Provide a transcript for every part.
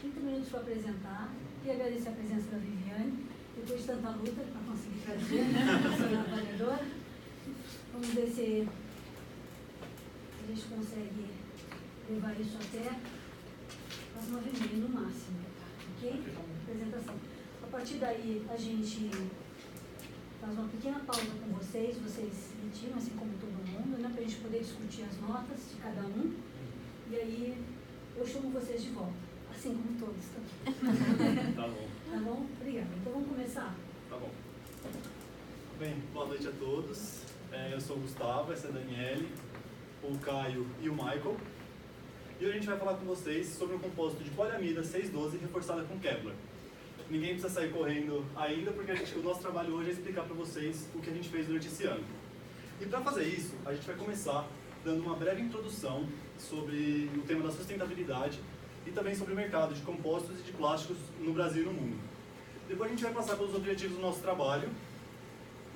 30 minutos para apresentar. Queria agradecer a presença da Viviane, depois de tanta luta para conseguir trazer, a avaliadora. Vamos ver se a gente consegue levar isso até as 9h30 no máximo, ok? Apresentação. A partir daí, a gente faz uma pequena pausa com vocês se retiram, assim como todo mundo, né, para a gente poder discutir as notas de cada um. E aí, eu chamo vocês de volta, assim como todos. Tá bom. Tá bom? Obrigada. Então, vamos começar? Tá bom. Bem, boa noite a todos. Eu sou o Gustavo, essa é a Daniele, o Caio e o Michael. E hoje a gente vai falar com vocês sobre um compósito de poliamida 612 reforçada com Kevlar. Ninguém precisa sair correndo ainda, porque o nosso trabalho hoje é explicar para vocês o que a gente fez durante esse ano. E para fazer isso, a gente vai começar dando uma breve introdução sobre o tema da sustentabilidade e também sobre o mercado de compostos e de plásticos no Brasil e no mundo. Depois a gente vai passar pelos objetivos do nosso trabalho,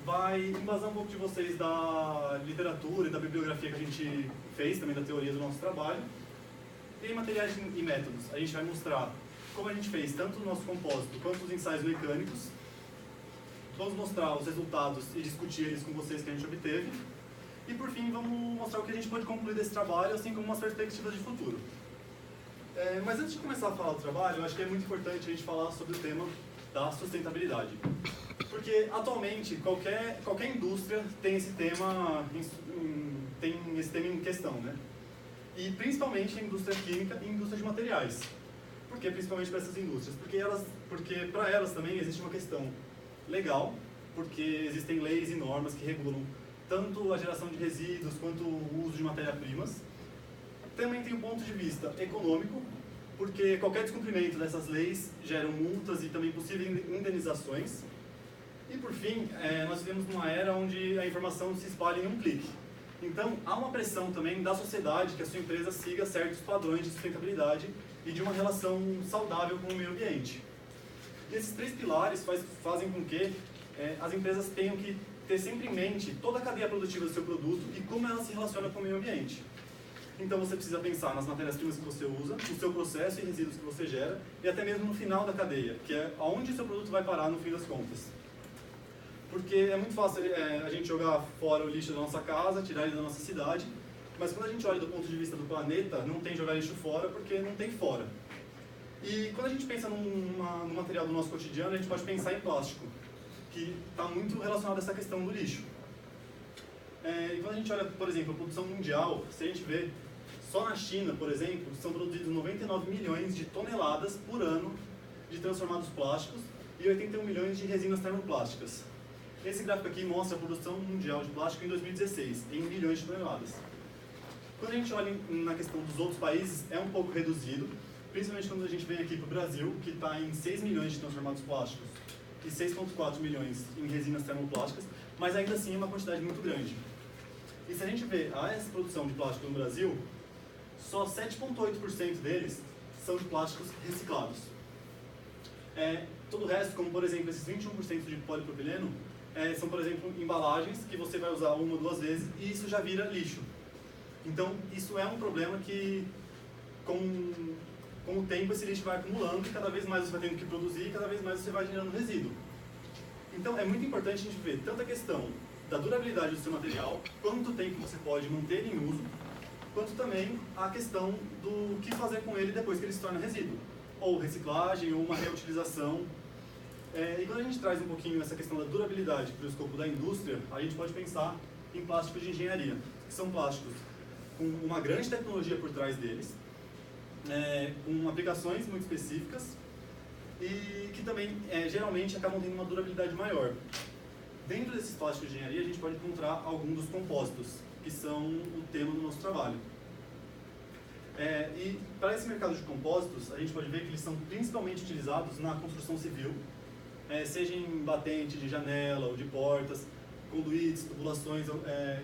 vai embasar um pouco de vocês da literatura e da bibliografia que a gente fez, também da teoria do nosso trabalho. E em materiais e métodos, a gente vai mostrar como a gente fez tanto o nosso compósito quanto os ensaios mecânicos. Vamos mostrar os resultados e discutir eles com vocês que a gente obteve. E por fim, vamos mostrar o que a gente pode concluir desse trabalho, assim como umas perspectivas de futuro. Mas antes de começar a falar do trabalho, eu acho que é muito importante a gente falar sobre o tema da sustentabilidade. Porque atualmente qualquer indústria tem esse tema em questão, né? E principalmente a indústria química e a indústria de materiais. Por que principalmente para essas indústrias? Porque para elas também existe uma questão legal, porque existem leis e normas que regulam tanto a geração de resíduos quanto o uso de matéria-primas. Também tem o ponto de vista econômico, porque qualquer descumprimento dessas leis gera multas e também possíveis indenizações. E por fim, nós vivemos numa era onde a informação se espalha em um clique. Então, há uma pressão também da sociedade que a sua empresa siga certos padrões de sustentabilidade e de uma relação saudável com o meio ambiente. E esses três pilares fazem com que as empresas tenham que ter sempre em mente toda a cadeia produtiva do seu produto e como ela se relaciona com o meio ambiente. Então você precisa pensar nas matérias-primas que você usa, no seu processo e resíduos que você gera, e até mesmo no final da cadeia, que é aonde o seu produto vai parar no fim das contas. Porque é muito fácil a gente jogar fora o lixo da nossa casa, tirar ele da nossa cidade, mas quando a gente olha do ponto de vista do planeta, não tem jogar lixo fora porque não tem fora. E quando a gente pensa no material do nosso cotidiano, a gente pode pensar em plástico, que está muito relacionado a essa questão do lixo. E quando a gente olha, por exemplo, a produção mundial, se a gente vê, só na China, por exemplo, são produzidos 99 milhões de toneladas por ano de transformados plásticos e 81 milhões de resinas termoplásticas. Esse gráfico aqui mostra a produção mundial de plástico em 2016, em milhões de toneladas. Quando a gente olha na questão dos outros países, é um pouco reduzido, principalmente quando a gente vem aqui para o Brasil, que está em 6 milhões de transformados plásticos e 6,4 milhões em resinas termoplásticas, mas ainda assim é uma quantidade muito grande. E se a gente vê essa produção de plástico no Brasil, só 7,8% deles são de plásticos reciclados. Todo o resto, como por exemplo esses 21% de polipropileno, são, por exemplo, embalagens que você vai usar uma ou duas vezes e isso já vira lixo. Então, isso é um problema que, com o tempo, esse lixo vai acumulando e cada vez mais você vai tendo que produzir e cada vez mais você vai gerando resíduo. Então, é muito importante a gente ver tanto a questão da durabilidade do seu material, quanto tempo você pode manter em uso, quanto também a questão do que fazer com ele depois que ele se torna resíduo. Ou reciclagem, ou uma reutilização. E quando a gente traz um pouquinho essa questão da durabilidade para o escopo da indústria, a gente pode pensar em plásticos de engenharia, que são plásticos com uma grande tecnologia por trás deles, com aplicações muito específicas e que também geralmente acabam tendo uma durabilidade maior. Dentro desses plásticos de engenharia, a gente pode encontrar alguns dos compósitos, que são o tema do nosso trabalho. E para esse mercado de compósitos, a gente pode ver que eles são principalmente utilizados na construção civil, seja em batente de janela ou de portas, conduítes, tubulações,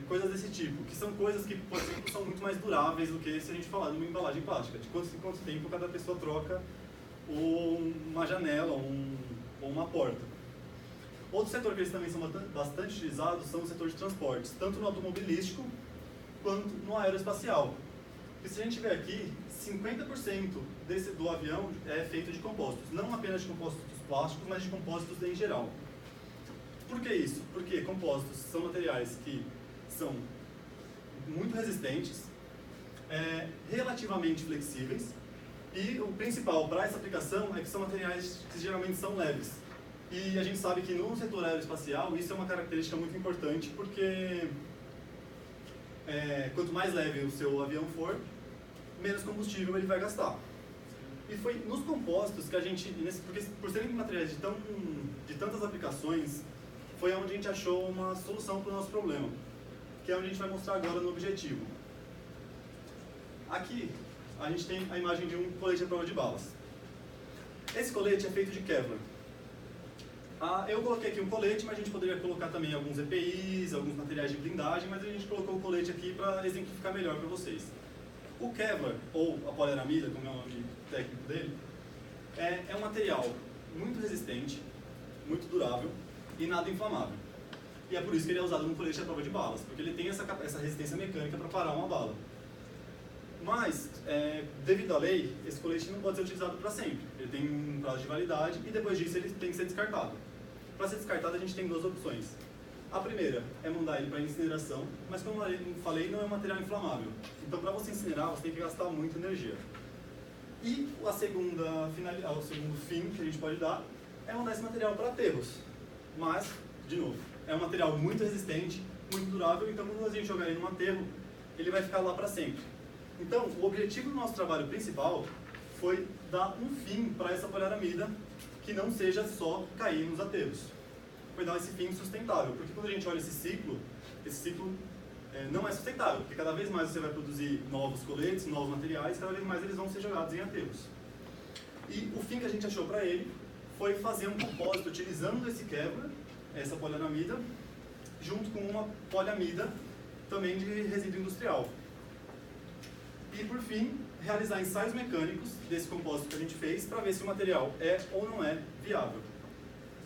coisas desse tipo, que são coisas que, por exemplo, são muito mais duráveis do que se a gente falar de uma embalagem plástica, de quanto tempo cada pessoa troca uma janela ou uma porta. Outro setor que eles também são bastante utilizados são o setor de transportes, tanto no automobilístico quanto no aeroespacial. Porque se a gente ver aqui, 50% do avião é feito de compostos. Não apenas de compostos plásticos, mas de compósitos em geral. Por que isso? Porque compostos são materiais que são muito resistentes, relativamente flexíveis, e o principal para essa aplicação é que são materiais que geralmente são leves. E a gente sabe que no setor aeroespacial isso é uma característica muito importante, porque quanto mais leve o seu avião for, menos combustível ele vai gastar. E foi nos compostos que a gente, porque por serem materiais de tantas aplicações, foi onde a gente achou uma solução para o nosso problema, que é onde a gente vai mostrar agora no objetivo. Aqui a gente tem a imagem de um colete à prova de balas. Esse colete é feito de Kevlar. Eu coloquei aqui um colete, mas a gente poderia colocar também alguns EPIs, alguns materiais de blindagem, mas a gente colocou o colete aqui para exemplificar melhor para vocês. O Kevlar, ou a poliaramida, como é o nome técnico dele, é um material muito resistente, muito durável e nada inflamável. E é por isso que ele é usado no colete à prova de balas, porque ele tem essa resistência mecânica para parar uma bala. Mas, devido à lei, esse colete não pode ser utilizado para sempre. Ele tem um prazo de validade e depois disso ele tem que ser descartado. Para ser descartado a gente tem duas opções. A primeira é mandar ele para incineração, mas como eu falei, não é um material inflamável. Então para você incinerar, você tem que gastar muita energia. E o segundo fim que a gente pode dar é mandar esse material para aterros. Mas, de novo, é um material muito resistente, muito durável, então quando a gente jogar ele num aterro, ele vai ficar lá para sempre. Então, o objetivo do nosso trabalho principal foi dar um fim para essa poliaramida que não seja só cair nos aterros. Foi dar esse fim sustentável, porque quando a gente olha esse ciclo não é sustentável, porque cada vez mais você vai produzir novos coletes, novos materiais, cada vez mais eles vão ser jogados em aterros. E o fim que a gente achou para ele foi fazer um compósito utilizando esse Kevlar, essa poliaramida, junto com uma poliamida também de resíduo industrial. E, por fim, realizar ensaios mecânicos desse compósito que a gente fez para ver se o material é ou não é viável.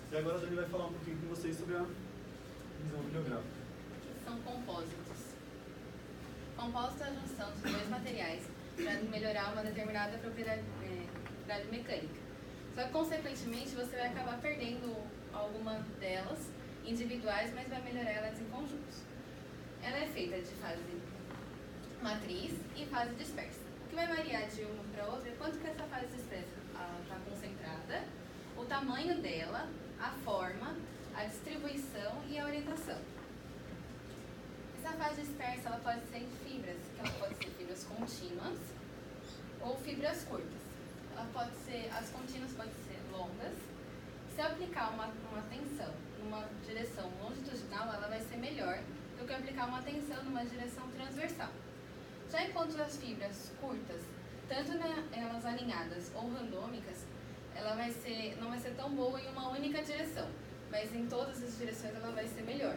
E agora a Dani vai falar um pouquinho com vocês sobre a visão bibliográfica. O que são compósitos? Composto é a junção de dois materiais para melhorar uma determinada propriedade mecânica. Só que, consequentemente, você vai acabar perdendo alguma delas individuais, mas vai melhorar elas em conjunto. Ela é feita de fase matriz e fase dispersa. O que vai variar de uma para outra é quanto que essa fase dispersa está concentrada, o tamanho dela, a forma, a distribuição e a orientação. Essa fase dispersa ela pode ser em fibras, que ela pode ser fibras contínuas ou fibras curtas. As contínuas podem ser longas. Se eu aplicar uma tensão numa direção longitudinal, ela vai ser melhor do que aplicar uma tensão numa direção transversal. Já enquanto as fibras curtas, tanto elas alinhadas ou randômicas, ela não vai ser tão boa em uma única direção, mas em todas as direções ela vai ser melhor.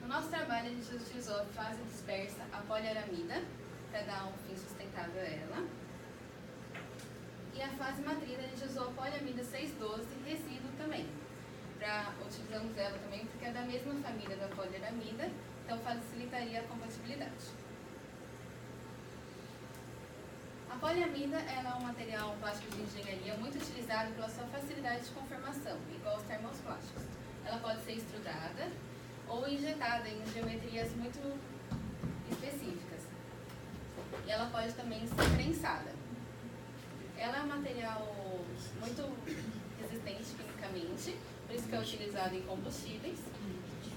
No nosso trabalho, a gente utilizou a fase dispersa, a poliaramida, para dar um fim sustentável a ela. E a fase matriz, a gente usou a poliamida 612 resíduo também. Utilizamos ela também porque é da mesma família da poliaramida, então facilitaria a compatibilidade. A poliamida ela é um material plástico de engenharia muito utilizado pela sua facilidade de conformação, igual aos termoplásticos. Ela pode ser extrudada ou injetada em geometrias muito específicas. E ela pode também ser prensada. Ela é um material muito resistente quimicamente, por isso que é utilizado em combustíveis.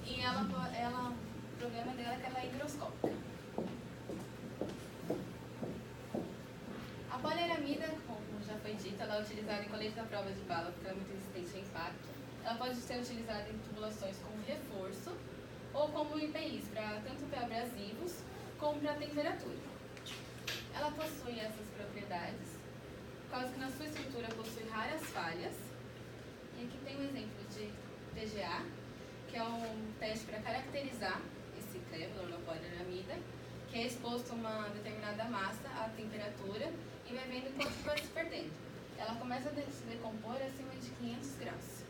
E o problema dela é que ela é higroscópica. A poliaramida, como já foi dito, ela é utilizada em colete da prova de bala porque ela é muito resistente ao impacto. Ela pode ser utilizada em tubulações como reforço ou como IPIs, tanto para abrasivos como para temperatura. Ela possui essas propriedades, por causa que na sua estrutura possui raras falhas. E aqui tem um exemplo de TGA, que é um teste para caracterizar esse Kevlar ou poliaramida, que é exposto a uma determinada massa à temperatura e vai vendo quanto vai se perdendo. Ela começa a se decompor acima de 500 graus.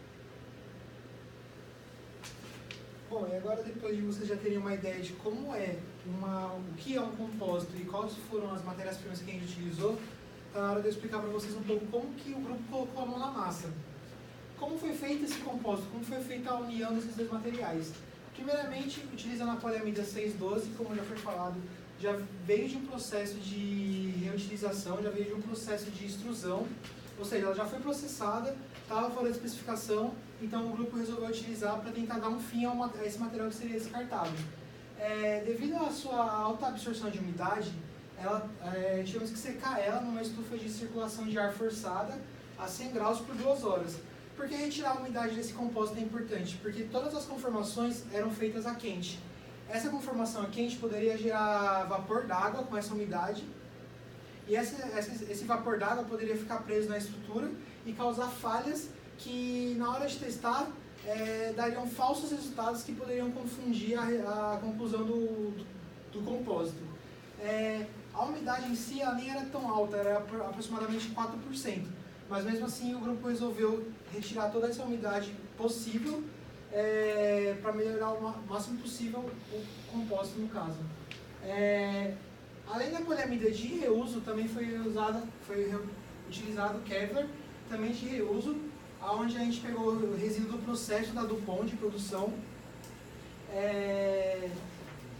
Bom, e agora depois de vocês já terem uma ideia de como é o que é um compósito e quais foram as matérias-primas que a gente utilizou, está na hora de eu explicar para vocês um pouco como que o grupo colocou a mão na massa. Como foi feito esse compósito? Como foi feita a união desses dois materiais? Primeiramente, utilizando a poliamida 612, como já foi falado, já veio de um processo de reutilização, já veio de um processo de extrusão, ou seja, ela já foi processada, estava fora da especificação, então o grupo resolveu utilizar para tentar dar um fim a esse material que seria descartável. Devido à sua alta absorção de umidade, tivemos que secar ela numa estufa de circulação de ar forçada a 100 graus por 2 horas. Por que retirar a umidade desse compósito é importante? Porque todas as conformações eram feitas a quente. Essa conformação a quente poderia gerar vapor d'água com essa umidade, e esse vapor d'água poderia ficar preso na estrutura e causar falhas que, na hora de testar, dariam falsos resultados que poderiam confundir a conclusão do compósito. A umidade em si ela nem era tão alta, era aproximadamente 4%. Mas mesmo assim o grupo resolveu retirar toda essa umidade possível para melhorar o máximo possível o compósito no caso. Além da poliamida de reuso, também foi utilizado Kevlar, também de reuso, onde a gente pegou o resíduo do processo da DuPont de produção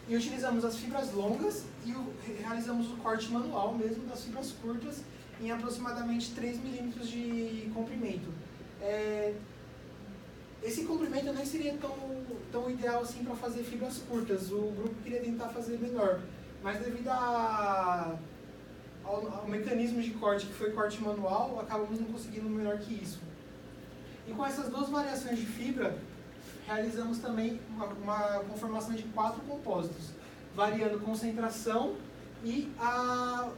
e utilizamos as fibras longas e realizamos o corte manual mesmo das fibras curtas em aproximadamente 3 milímetros de comprimento. Esse comprimento nem seria tão ideal assim para fazer fibras curtas, o grupo queria tentar fazer melhor, mas devido ao mecanismo de corte, que foi corte manual, acabamos não conseguindo melhor que isso. E com essas duas variações de fibra, realizamos também uma conformação de 4 compósitos, variando concentração e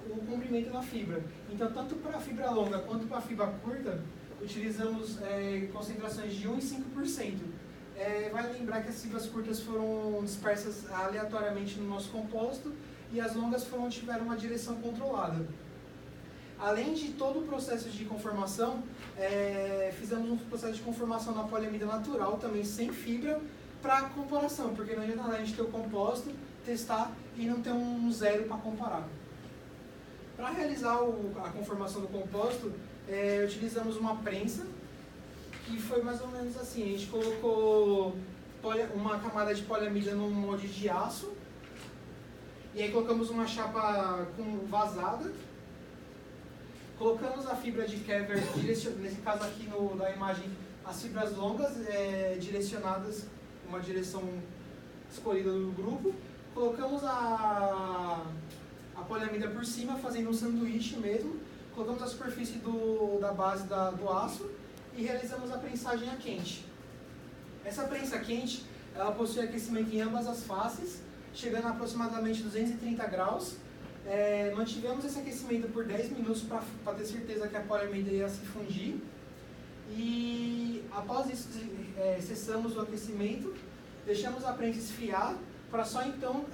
o comprimento da fibra. Então, tanto para a fibra longa quanto para a fibra curta, utilizamos concentrações de 1 e 5%. Vale lembrar que as fibras curtas foram dispersas aleatoriamente no nosso compósito e as longas tiveram uma direção controlada. Além de todo o processo de conformação, fizemos um processo de conformação na poliamida natural, também sem fibra, para comparação, porque não adianta a gente ter o compósito, testar e não ter um zero para comparar. Para realizar a conformação do compósito, utilizamos uma prensa, que foi mais ou menos assim, a gente colocou uma camada de poliamida num molde de aço, e aí colocamos uma chapa vazada, colocamos a fibra de Kevlar, nesse caso aqui da imagem, as fibras longas direcionadas, uma direção escolhida do grupo, colocamos a poliamida por cima, fazendo um sanduíche mesmo, colocamos a superfície da base do aço e realizamos a prensagem a quente. Essa prensa quente, ela possui aquecimento em ambas as faces, chegando a aproximadamente 230 graus. Mantivemos esse aquecimento por 10 minutos para ter certeza que a poliamida ia se fundir. E após isso, cessamos o aquecimento, deixamos a prensa esfriar, para só então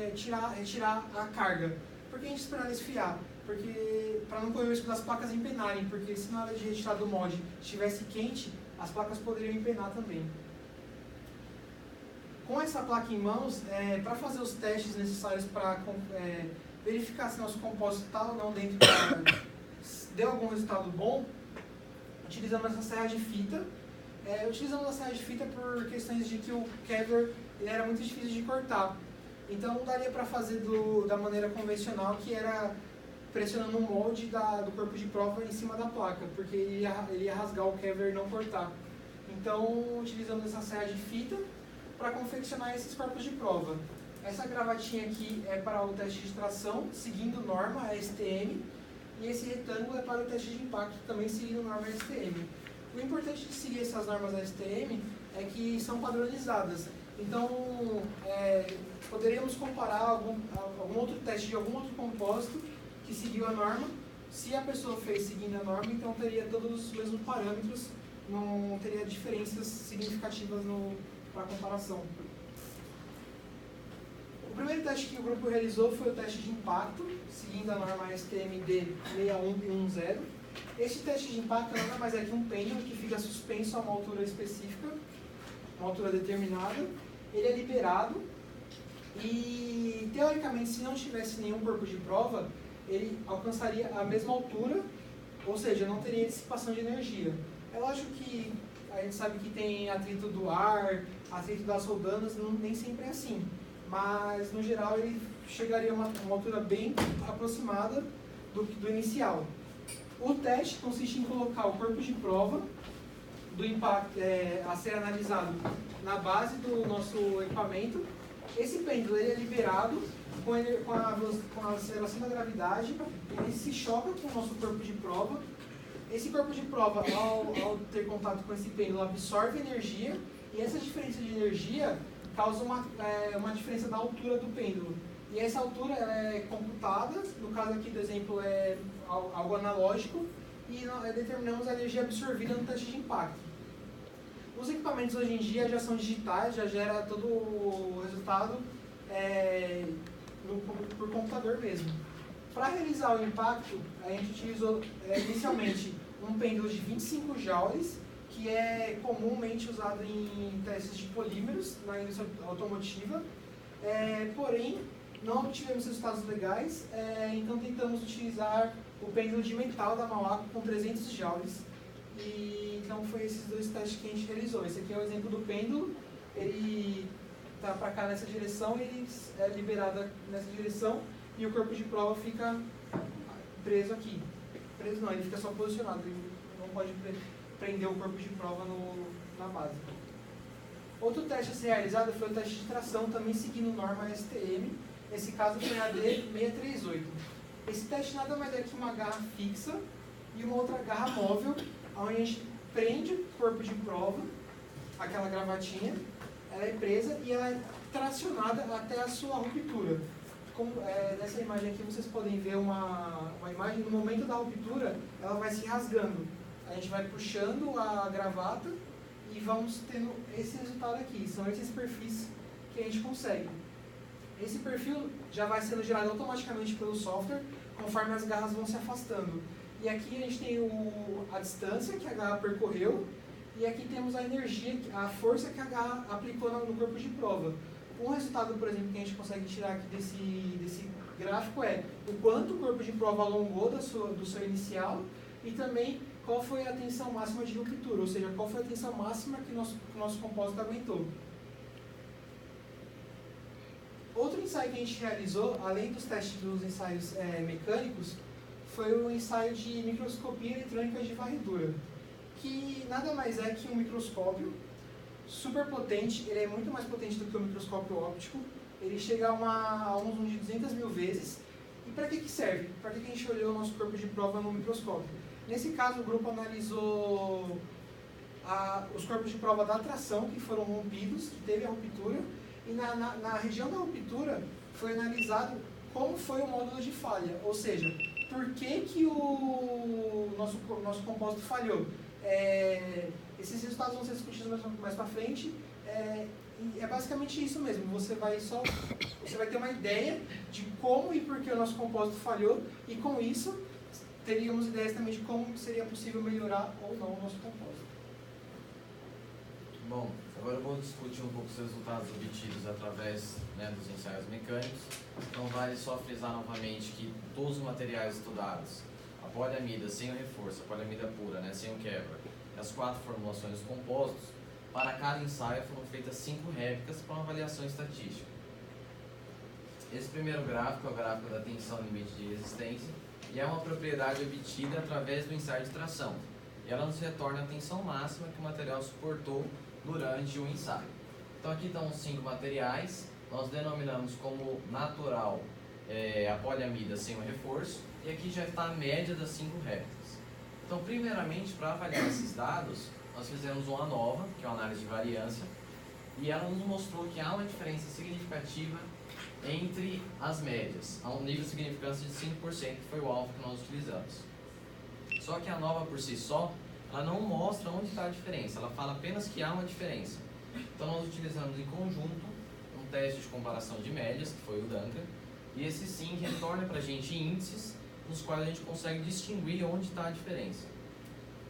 retirar a carga. Por que a gente esperava esfriar? Porque para não correr o risco das placas empenarem, porque se na hora de retirar do molde estivesse quente, as placas poderiam empenar também. Com essa placa em mãos, para fazer os testes necessários para verificar se nosso compósito está ou não dentro deu algum resultado bom, utilizamos essa serra de fita. Utilizamos a serra de fita por questões de que o Kevlar era muito difícil de cortar. Então não daria para fazer da maneira convencional, que era pressionando o molde do corpo de prova em cima da placa, porque ele ia rasgar o Kevlar e não cortar. Então utilizamos essa serra de fita para confeccionar esses corpos de prova. Essa gravatinha aqui é para o teste de tração, seguindo norma STM, e esse retângulo é para o teste de impacto, também seguindo norma STM. O importante de seguir essas normas STM é que são padronizadas. Então, poderíamos comparar algum outro teste de algum outro compósito que seguiu a norma. Se a pessoa fez seguindo a norma, então teria todos os mesmos parâmetros, não teria diferenças significativas para a comparação. O primeiro teste que o grupo realizou foi o teste de impacto, seguindo a norma STM-D 6110. Este teste de impacto nada mais é que um pêndulo que fica suspenso a uma altura específica. uma altura determinada, ele é liberado e, teoricamente, se não tivesse nenhum corpo de prova, ele alcançaria a mesma altura, ou seja, não teria dissipação de energia. É lógico que a gente sabe que tem atrito do ar, atrito das roldanas, nem sempre é assim. Mas, no geral, ele chegaria a uma altura bem aproximada do inicial. O teste consiste em colocar o corpo de prova do impacto a ser analisado na base do nosso equipamento. Esse pêndulo ele é liberado com a aceleração da gravidade, ele se choca com o nosso corpo de prova. Esse corpo de prova, ao ter contato com esse pêndulo, absorve energia, e essa diferença de energia causa uma diferença da altura do pêndulo. E essa altura é computada, no caso aqui do exemplo é algo analógico, e determinamos a energia absorvida no teste de impacto. Os equipamentos hoje em dia já são digitais, já gera todo o resultado por computador mesmo. Para realizar o impacto, a gente utilizou inicialmente um pêndulo de 25 joules, que é comumente usado em testes de polímeros na indústria automotiva, porém não obtivemos resultados legais, então tentamos utilizar o pêndulo de metal da Mauaco com 300 joules. E então foi esses dois testes que a gente realizou. Esse aqui é o exemplo do pêndulo, ele está para cá nessa direção, ele é liberado nessa direção e o corpo de prova fica preso aqui. Preso não, ele fica só posicionado, ele não pode prender o corpo de prova na base. Outro teste a ser realizado foi o teste de tração, também seguindo norma STM. Nesse caso foi a D638. Esse teste nada mais é que uma garra fixa e uma outra garra móvel, onde a gente prende o corpo de prova, aquela gravatinha, ela é presa e ela é tracionada até a sua ruptura. Nessa imagem aqui vocês podem ver uma imagem, no momento da ruptura, ela vai se rasgando. A gente vai puxando a gravata e vamos tendo esse resultado aqui. São esses perfis que a gente consegue. Esse perfil já vai sendo gerado automaticamente pelo software, conforme as garras vão se afastando. E aqui a gente tem a distância que a garra percorreu, e aqui temos a energia, a força que a garra aplicou no corpo de prova. Um resultado, por exemplo, que a gente consegue tirar aqui desse gráfico é o quanto o corpo de prova alongou do seu inicial e também qual foi a tensão máxima de ruptura, ou seja, qual foi a tensão máxima que o nosso compósito aguentou. Outro ensaio que a gente realizou, além dos testes dos ensaios mecânicos, foi o ensaio de microscopia eletrônica de varredura, que nada mais é que um microscópio super potente. Ele é muito mais potente do que o microscópio óptico, ele chega a uns de 200 mil vezes. E para que serve? Para que a gente olhou o nosso corpo de prova no microscópio? Nesse caso, o grupo analisou os corpos de prova da tração, que foram rompidos, que teve a ruptura, e na região da ruptura foi analisado como foi o módulo de falha, ou seja, por que o nosso compósito falhou. Esses resultados vão ser discutidos mais para frente. É basicamente isso mesmo. Você vai ter uma ideia de como e por que o nosso compósito falhou, e com isso teríamos ideias também de como seria possível melhorar ou não o nosso compósito. Bom, agora eu vou discutir um pouco os resultados obtidos através dos ensaios mecânicos. Então vale só frisar novamente que todos os materiais estudados, a poliamida sem o reforço, a poliamida pura, sem o quebra, e as 4 formulações dos compostos, para cada ensaio foram feitas 5 réplicas para uma avaliação estatística. Esse primeiro gráfico é o gráfico da tensão limite de resistência, e é uma propriedade obtida através do ensaio de tração. E ela nos retorna a tensão máxima que o material suportou durante o ensaio. Então aqui estão os 5 materiais, nós denominamos como natural a poliamida sem o reforço, e aqui já está a média das 5 réplicas. Então, primeiramente, para avaliar esses dados, nós fizemos uma ANOVA, que é uma análise de variância, e ela nos mostrou que há uma diferença significativa entre as médias, a um nível de significância de 5%, que foi o alvo que nós utilizamos. Só que a ANOVA por si só, ela não mostra onde está a diferença, ela fala apenas que há uma diferença. Então nós utilizamos em conjunto um teste de comparação de médias, que foi o Duncan, e esse sim retorna para a gente índices nos quais a gente consegue distinguir onde está a diferença.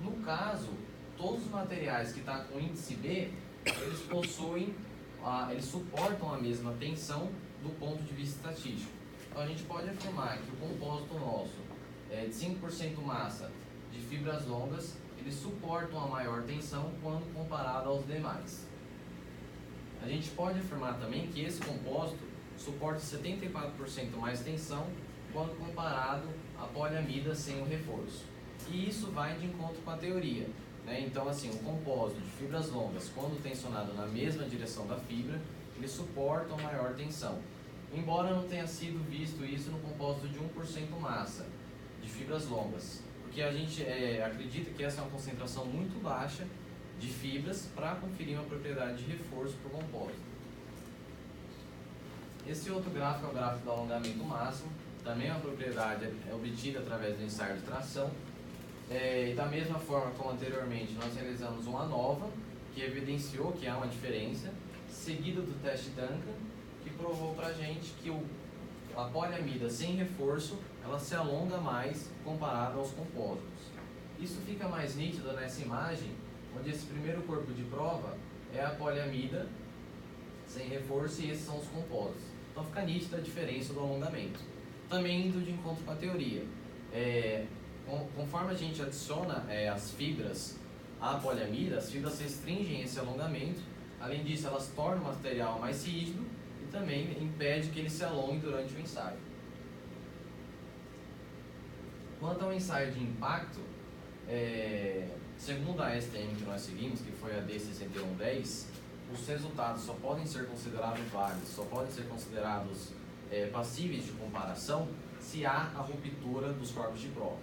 No caso, todos os materiais que estão com índice B, eles possuem, eles suportam a mesma tensão do ponto de vista estatístico. Então a gente pode afirmar que o compósito nosso de 5% massa de fibras longas, eles suportam a maior tensão quando comparado aos demais. A gente pode afirmar também que esse compósito suporta 74% mais tensão quando comparado à poliamida sem o reforço. E isso vai de encontro com a teoria, né? Então, assim, o compósito de fibras longas, quando tensionado na mesma direção da fibra, eles suportam maior tensão. Embora não tenha sido visto isso no compósito de 1% massa de fibras longas, porque a gente acredita que essa é uma concentração muito baixa de fibras para conferir uma propriedade de reforço para o compósito. Esse outro gráfico é o gráfico do alongamento máximo, também é uma propriedade obtida através do ensaio de tração. E da mesma forma como anteriormente, nós realizamos uma nova, que evidenciou que há uma diferença, seguida do teste Duncan, que provou para a gente que a poliamida sem reforço, ela se alonga mais comparado aos compósitos. Isso fica mais nítido nessa imagem, onde esse primeiro corpo de prova é a poliamida sem reforço e esses são os compósitos. Então fica nítida a diferença do alongamento. Também indo de encontro com a teoria. Conforme a gente adiciona as fibras à poliamida, as fibras restringem esse alongamento. Além disso, elas tornam o material mais rígido e também impede que ele se alongue durante o ensaio. Quanto ao ensaio de impacto, segundo a STM que nós seguimos, que foi a D6110, os resultados só podem ser considerados válidos, só podem ser considerados passíveis de comparação se há a ruptura dos corpos de prova.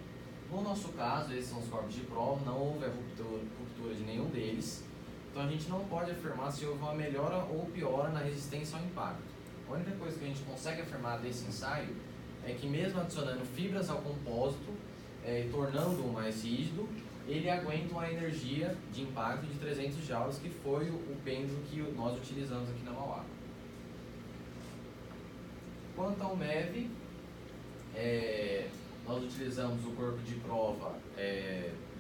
No nosso caso, esses são os corpos de prova, não houve a ruptura de nenhum deles, então a gente não pode afirmar se houve uma melhora ou piora na resistência ao impacto. A única coisa que a gente consegue afirmar desse ensaio é que mesmo adicionando fibras ao compósito e tornando-o mais rígido, ele aguenta uma energia de impacto de 300 joules, que foi o pêndulo que nós utilizamos aqui na Mauá. Quanto ao MEV, nós utilizamos o corpo de prova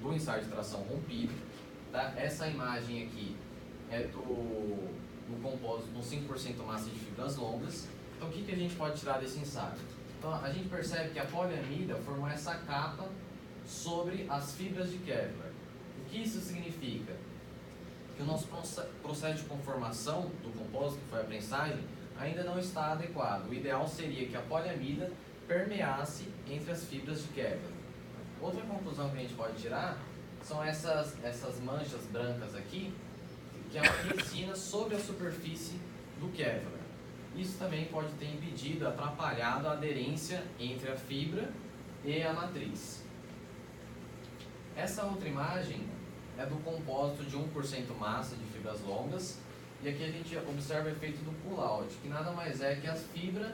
do ensaio de tração rompido. Tá? Essa imagem aqui é do compósito com 5% massa de fibras longas. Então o que a gente pode tirar desse ensaio? Então a gente percebe que a poliamida formou essa capa sobre as fibras de Kevlar. O que isso significa? Que o nosso processo de conformação do compósito, que foi a prensagem, ainda não está adequado. O ideal seria que a poliamida permeasse entre as fibras de Kevlar. Outra conclusão que a gente pode tirar são essas manchas brancas aqui, que é uma resina sobre a superfície do Kevlar. Isso também pode ter impedido, atrapalhado a aderência entre a fibra e a matriz. Essa outra imagem é do compósito de 1% massa de fibras longas, e aqui a gente observa o efeito do pull-out, que nada mais é que as fibras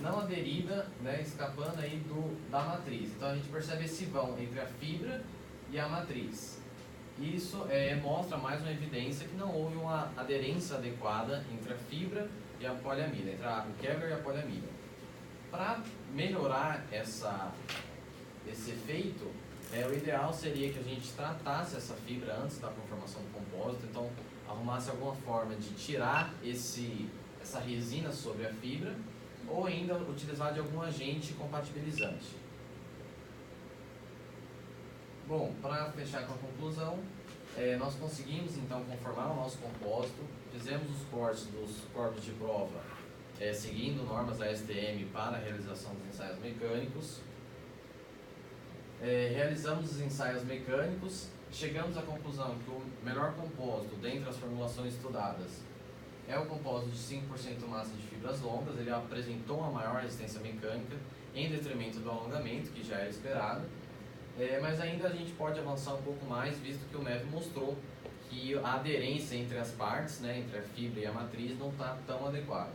não aderida, né, escapando aí da matriz. Então a gente percebe esse vão entre a fibra e a matriz. Isso mostra mais uma evidência que não houve uma aderência adequada entre a fibra e a poliamida, entre o Kevlar e a poliamida. Para melhorar esse efeito, o ideal seria que a gente tratasse essa fibra antes da conformação do compósito, então arrumasse alguma forma de tirar essa resina sobre a fibra, ou ainda utilizar de algum agente compatibilizante. Bom, para fechar com a conclusão, nós conseguimos então conformar o nosso compósito, fizemos os cortes dos corpos de prova seguindo normas da STM para a realização dos ensaios mecânicos, realizamos os ensaios mecânicos, chegamos à conclusão que o melhor compósito dentre as formulações estudadas é o compósito de 5% massa de fibras longas. Ele apresentou uma maior resistência mecânica em detrimento do alongamento, que já era esperado, mas ainda a gente pode avançar um pouco mais, visto que o MEV mostrou que a aderência entre as partes, né, entre a fibra e a matriz, não está tão adequada.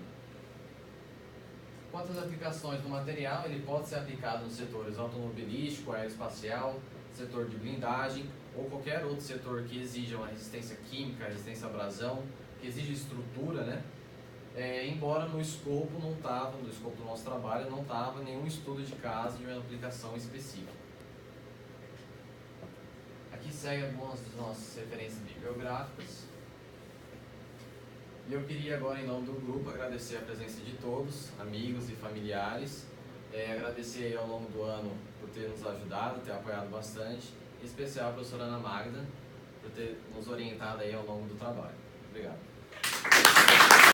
Quanto às aplicações do material, ele pode ser aplicado nos setores automobilístico, aeroespacial, setor de blindagem ou qualquer outro setor que exija uma resistência química, resistência à abrasão, que exige estrutura, né? Embora no escopo do nosso trabalho, não estava nenhum estudo de caso de uma aplicação específica. Aqui segue algumas das nossas referências bibliográficas. E eu queria agora, em nome do grupo, agradecer a presença de todos, amigos e familiares, agradecer aí ao longo do ano por ter nos ajudado, ter apoiado bastante, em especial a professora Ana Magda, por ter nos orientado aí ao longo do trabalho. Obrigado.